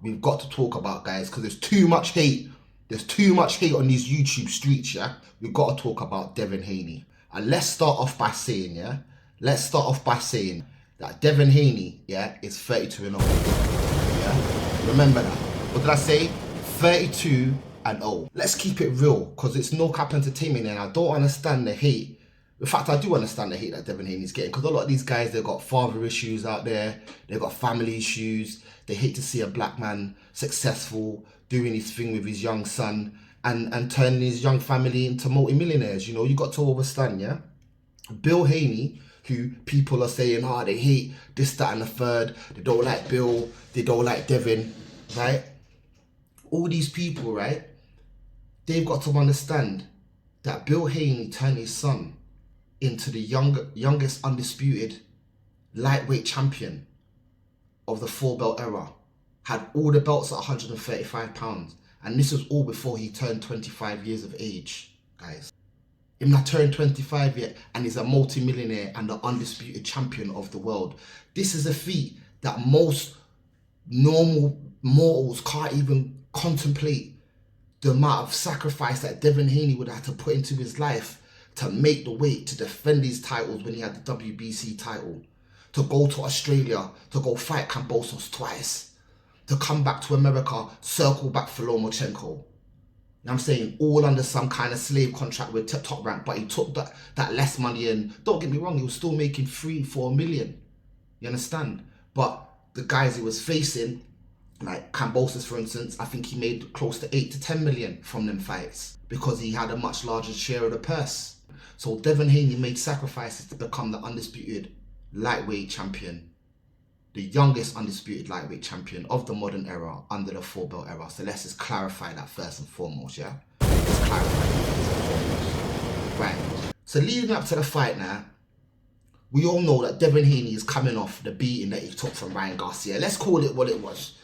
we've got to talk about, guys, because there's too much hate. There's too much hate on these YouTube streets, yeah? We've got to talk about Devin Haney. And let's start off by saying, that Devin Haney, yeah, is 32 and 0. Yeah? Remember that. What did I say? 32 and 0. Let's keep it real, because it's NoCap Entertainment, and I don't understand the hate. In fact, I do understand the hate that Devin Haney's getting, because a lot of these guys, they've got father issues out there, they've got family issues, they hate to see a black man successful, doing his thing with his young son, and turning his young family into multi-millionaires. You know, you got to understand, yeah? Bill Haney, who people are saying, they hate this, that, and the third, they don't like Bill, they don't like Devin, right? All these people, right? They've got to understand that Bill Haney turned his son into the youngest undisputed lightweight champion of the 4-belt era. Had all the belts at 135 pounds. And this was all before he turned 25 years of age, guys. Him not turned 25 yet, and he's a multi-millionaire and the undisputed champion of the world. This is a feat that most normal mortals can't even contemplate. The amount of sacrifice that Devin Haney would have to put into his life to make the weight, to defend his titles when he had the WBC title, to go to Australia, to go fight Kambosos twice, to come back to America, circle back for Lomachenko. I'm saying, all under some kind of slave contract with Top Rank, but he took that less money, and don't get me wrong, he was still making 3-4 million. You understand? But the guys he was facing, like Kambosos, for instance, I think he made close to 8 to 10 million from them fights because he had a much larger share of the purse. So Devin Haney made sacrifices to become the undisputed lightweight champion, the youngest undisputed lightweight champion of the modern era under the 4-belt era. So let's just clarify that first and foremost, yeah? Let's clarify that first and foremost. Right. So leading up to the fight now, we all know that Devin Haney is coming off the beating that he took from Ryan Garcia. Let's call it what it was.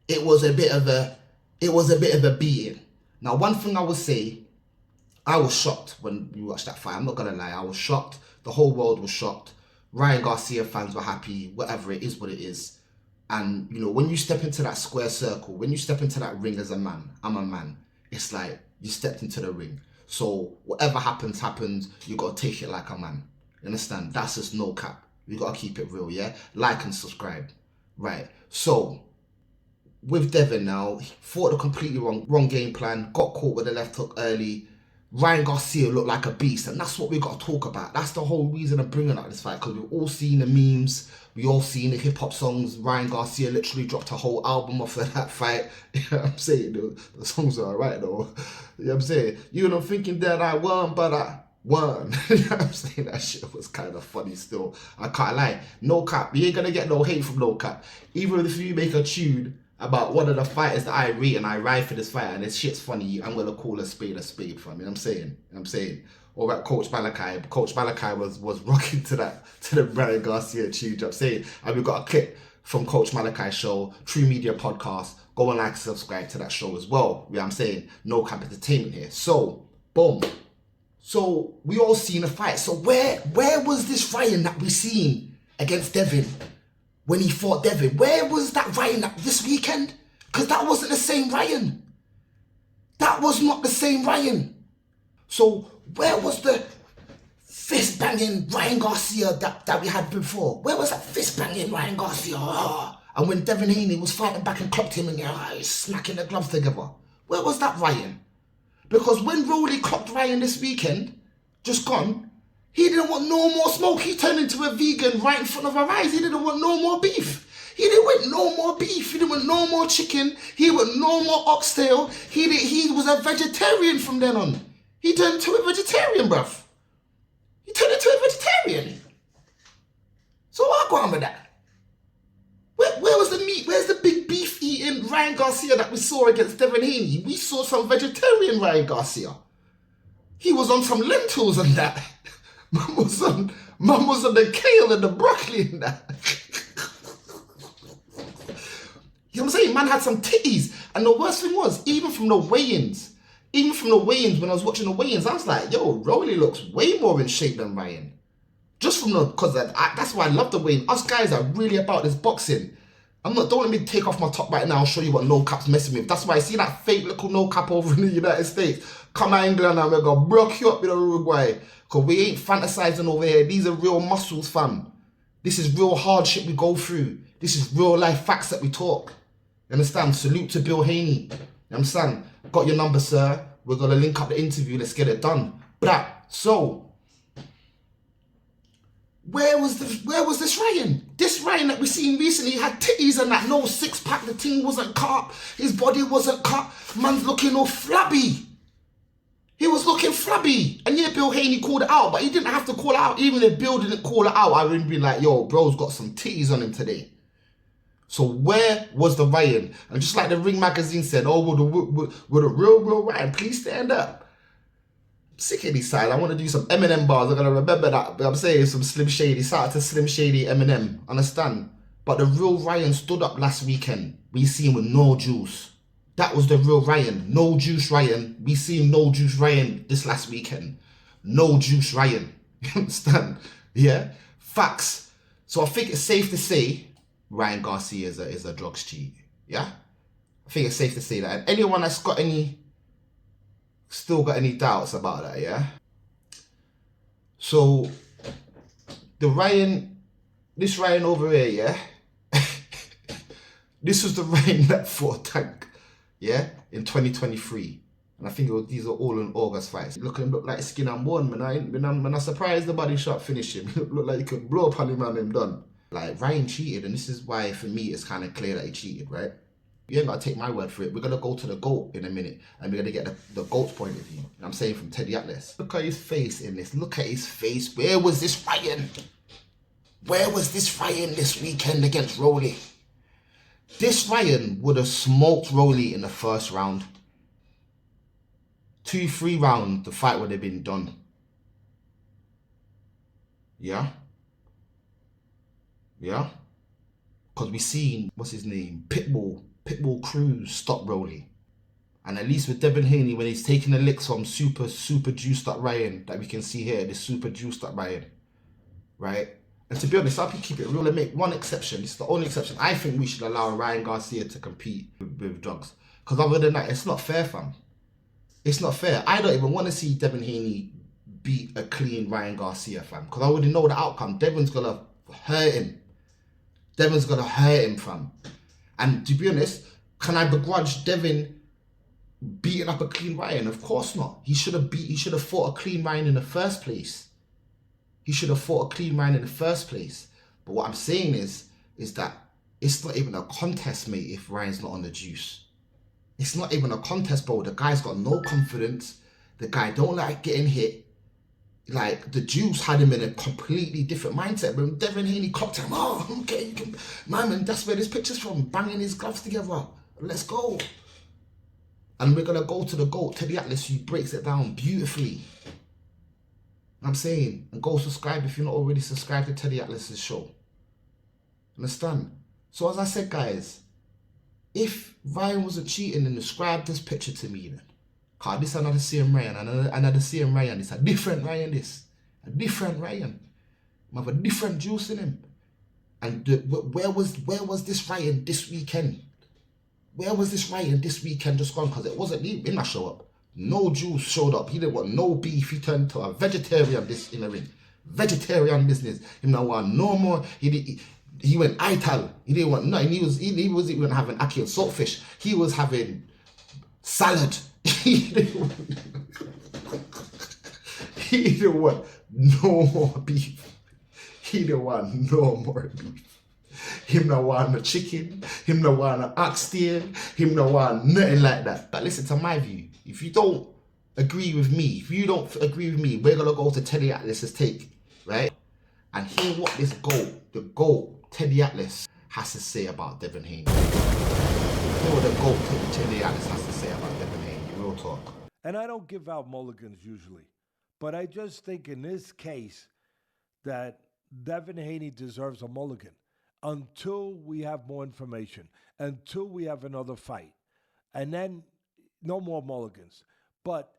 It was a bit of a beating. Now, one thing I would say, I was shocked when we watched that fight. I'm not gonna lie, I was shocked. The whole world was shocked. Ryan Garcia fans were happy, whatever, it is what it is. And, you know, when you step into that square circle, when you step into that ring as a man, I'm a man, it's like you stepped into the ring. So whatever happens, you got to take it like a man. You understand? That's just no cap. We got to keep it real, yeah? Like and subscribe. Right. So, with Devin now, he fought a completely wrong game plan, got caught with the left hook early. Ryan Garcia looked like a beast, and that's what we got to talk about. That's the whole reason of bringing up this fight, because we've all seen the memes, we all seen the hip-hop songs. Ryan Garcia literally dropped a whole album off of that fight. You know what I'm saying? The songs are alright though. You know what I'm saying? You know, thinking that I won, but I won. You know what I'm saying? That shit was kind of funny still. I can't lie. No cap. You ain't gonna get no hate from no cap. Even if you make a tune about one of the fighters that I rate and I ride for this fight and this shit's funny, I'm gonna call a spade for me. I'm saying. All right, Coach Malachi was rocking to the Ryan Garcia tune. I'm saying, and we got a clip from Coach Malachi's show, True Media Podcast. Go and like and subscribe to that show as well. Yeah, I'm saying, NoCap Entertainment here. So, boom. So we all seen a fight. So where was this Ryan that we seen against Devin? When he fought Devin, where was that Ryan this weekend? Because that wasn't the same Ryan. That was not the same Ryan. So where was the fist banging Ryan Garcia that we had before? Where was that fist banging Ryan Garcia? And when Devin Haney was fighting back and clocked him and he's smacking the gloves together. Where was that Ryan? Because when Rolly clocked Ryan this weekend, just gone, he didn't want no more smoke. He turned into a vegan right in front of our eyes. He didn't want no more beef. He didn't want no more beef. He didn't want no more chicken. He want no more oxtail. He was a vegetarian from then on. He turned into a vegetarian, bruv. He turned into a vegetarian. So what go on with that? Where was the meat? Where's the big beef eating Ryan Garcia that we saw against Devin Haney? We saw some vegetarian Ryan Garcia. He was on some lentils and that. Mum was on the kale and the broccoli and that. You know what I'm saying? Man had some titties. And the worst thing was, even from the weigh-ins, when I was watching the weigh-ins, I was like, yo, Rolly looks way more in shape than Ryan. Just from because that's why I love the weigh-in. Us guys are really about this boxing. Don't let me take off my top right now and show you what NoCap's messing with. That's why I see that fake little NoCap over in the United States. Come out England and we're gonna broke you up with Uruguay. Cause we ain't fantasizing over here. These are real muscles, fam. This is real hardship we go through. This is real life facts that we talk. You understand? Salute to Bill Haney. You understand? Got your number, sir. We're gonna link up the interview. Let's get it done. Blah. So, where was this Ryan? This Ryan that we seen recently had titties and that, no six-pack, the thing wasn't cut, his body wasn't cut, man's looking all flabby. He was looking flabby. And yeah, Bill Haney called it out, but he didn't have to call it out. Even if Bill didn't call it out, I would be like, yo, bro's got some titties on him today. So where was the Ryan? And just like the Ring magazine said, oh, will the real Ryan please stand up? Sick of these sides. I want to do some Eminem bars. I'm going to remember that. But I'm saying some Slim Shady. Shout out to Slim Shady Eminem. Understand? But the real Ryan stood up last weekend. We seen with no juice. That was the real Ryan. No juice Ryan. We seen no juice Ryan this last weekend. No juice Ryan. You understand? Yeah? Facts. So I think it's safe to say Ryan Garcia is a drugs cheat. Yeah? I think it's safe to say that. And anyone that's got still got any doubts about that, yeah? So, this Ryan over here, yeah? This was the Ryan that fought Tank, yeah? In 2023. And I think these are all in August fights. Look like skin and bone, man. I'm surprised the body shot finished him. Look like you could blow up on him and him done. Like, Ryan cheated, and this is why, for me, it's kind of clear that he cheated, right? You ain't got to take my word for it. We're going to go to the GOAT in a minute. And we're going to get the GOAT's point of view. I'm saying from Teddy Atlas. Look at his face in this. Look at his face. Where was this Ryan? Where was this Ryan this weekend against Rolly? This Ryan would have smoked Rolly in the first round. 2-3 rounds, the fight would have been done. Yeah? Yeah? Because we seen, what's his name? Pitbull Cruz stop Rolly. And at least with Devin Haney, when he's taking the licks from super juiced up Ryan, that we can see here, this super juiced up Ryan, right? And to be honest, I'll keep it real and make one exception. It's the only exception. I think we should allow Ryan Garcia to compete with drugs. Because other than that, it's not fair, fam. It's not fair. I don't even want to see Devin Haney beat a clean Ryan Garcia, fam. Because I already know the outcome. Devin's going to hurt him. Devin's going to hurt him, fam. And to be honest, can I begrudge Devin beating up a clean Ryan? Of course not. He should have fought a clean Ryan in the first place. He should have fought a clean Ryan in the first place. But what I'm saying is that it's not even a contest, mate, if Ryan's not on the juice. It's not even a contest, bro. The guy's got no confidence. The guy don't like getting hit. Like, the juice had him in a completely different mindset. When Devin Haney clocked him, oh, okay, you can, man, that's where this picture's from, banging his gloves together. Let's go. And we're going to go to the GOAT, Teddy Atlas, who breaks it down beautifully. I'm saying, and go subscribe if you're not already subscribed to Teddy Atlas's show. Understand? So as I said, guys, if Ryan wasn't cheating, then describe this picture to me then. Cause this is another same Ryan, another same Ryan. It's a different Ryan, this. A different Ryan. I have a different juice in him. And where was this Ryan this weekend? Where was this Ryan this weekend just gone? Because it wasn't he didn't show up. No juice showed up. He didn't want no beef. He turned to a vegetarian this in the ring. Vegetarian business. He didn't want no more. He went ital. He didn't want nothing. He wasn't having ackee and saltfish. He was having salad. He didn't want no more beef. He didn't want no more beef. Him no want no chicken. Him no want no oxtail. Him no want nothing like that. But listen to my view. If you don't agree with me, we're gonna go to Teddy Atlas's take, right? And hear what the GOAT, Teddy Atlas, has to say about Devin Haney. Hear what the GOAT, Teddy Atlas, has to say about Devin Haney. Real talk. And I don't give out mulligans usually, but I just think in this case that Devin Haney deserves a mulligan until we have more information, until we have another fight. And then no more mulligans. But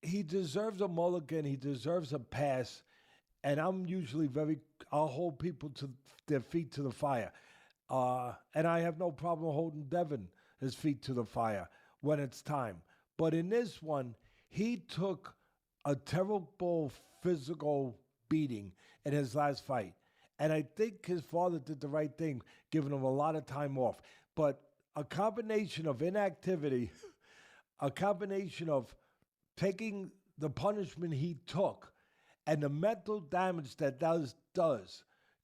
he deserves a mulligan. He deserves a pass. And I'm usually I'll hold people to their feet to the fire. And I have no problem holding Devin his feet to the fire when it's time. But in this one, he took a terrible physical beating in his last fight. And I think his father did the right thing, giving him a lot of time off. But a combination of inactivity, a combination of taking the punishment he took, and the mental damage that does,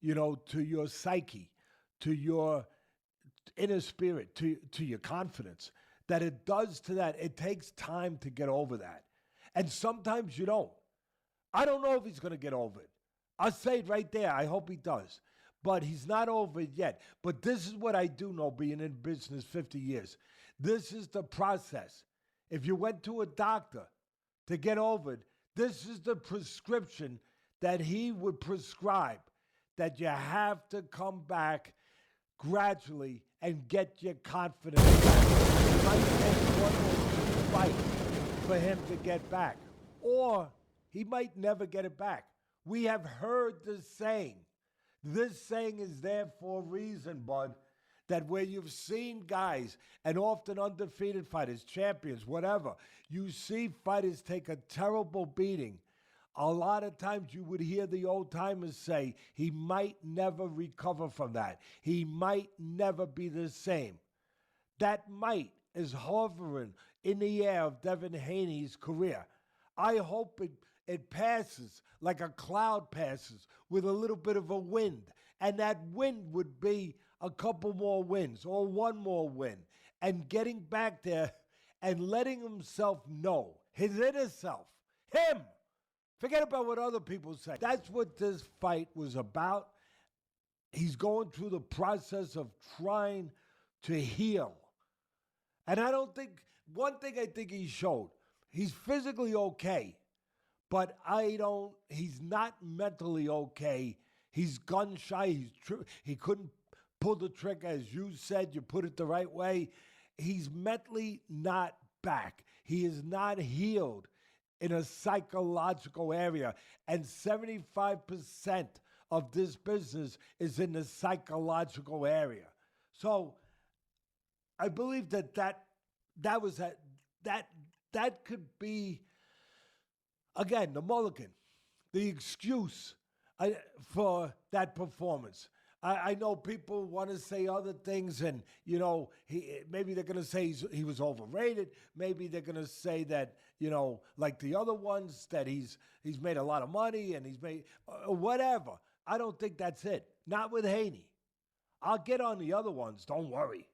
to your psyche, to your inner spirit, to your confidence, that it does to that. It takes time to get over that. And sometimes you don't. I don't know if he's going to get over it. I'll say it right there. I hope he does. But he's not over it yet. But this is what I do know, being in business 50 years. This is the process. If you went to a doctor to get over it, this is the prescription that he would prescribe, that you have to come back gradually and get your confidence back. It might take one or two fights for him to get back, or he might never get it back. We have heard this saying. This saying is there for a reason, bud, that where you've seen guys, and often undefeated fighters, champions, whatever, you see fighters take a terrible beating. A lot of times you would hear the old timers say, he might never recover from that. He might never be the same. That might is hovering in the air of Devin Haney's career. I hope it passes like a cloud passes with a little bit of a wind. And that wind would be a couple more wins or one more win. And getting back there and letting himself know, his inner self, him. Forget about what other people say. That's what this fight was about. He's going through the process of trying to heal. And I don't think, one thing I think he showed, he's physically okay, but he's not mentally okay. He's gun shy. He couldn't pull the trigger, as you said, you put it the right way. He's mentally not back. He is not healed in a psychological area. And 75% of this business is in the psychological area. So I believe that could be, again, the mulligan, the excuse for that performance. I know people want to say other things, and maybe they're going to say he was overrated. Maybe they're going to say that like the other ones, that he's made a lot of money and he's made whatever. I don't think that's it. Not with Haney. I'll get on the other ones. Don't worry.